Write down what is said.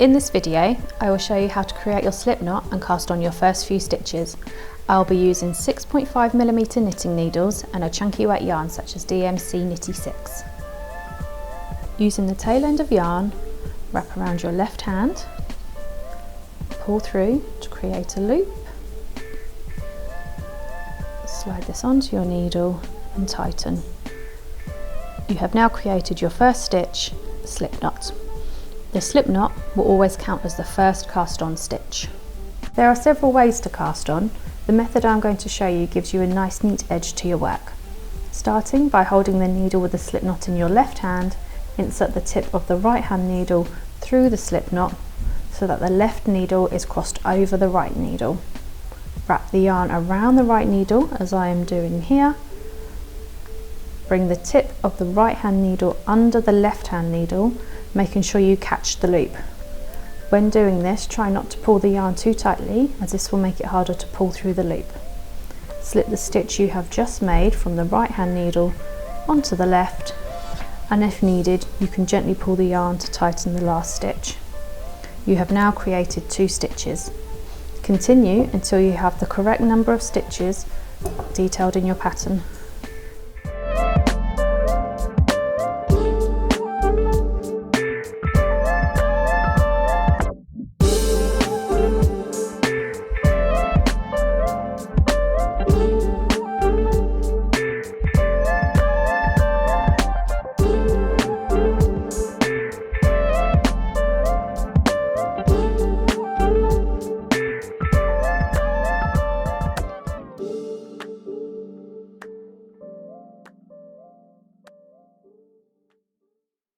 In this video, I will show you how to create your slip knot and cast on your first few stitches. I'll be using 6.5mm knitting needles and a chunky wet yarn such as DMC Knitty 6. Using the tail end of yarn, wrap around your left hand, pull through to create a loop, slide this onto your needle and tighten. You have now created your first stitch, slip knot. The slip knot will always count as the first cast on stitch. There are several ways to cast on. The method I'm going to show you gives you a nice neat edge to your work. Starting by holding the needle with the slip knot in your left hand, insert the tip of the right hand needle through the slip knot so that the left needle is crossed over the right needle. Wrap the yarn around the right needle as I am doing here. Bring the tip of the right hand needle under the left hand needle, making sure you catch the loop. When doing this, try not to pull the yarn too tightly, as this will make it harder to pull through the loop. Slip the stitch you have just made from the right hand needle onto the left, and if needed, you can gently pull the yarn to tighten the last stitch. You have now created 2 stitches. Continue until you have the correct number of stitches detailed in your pattern.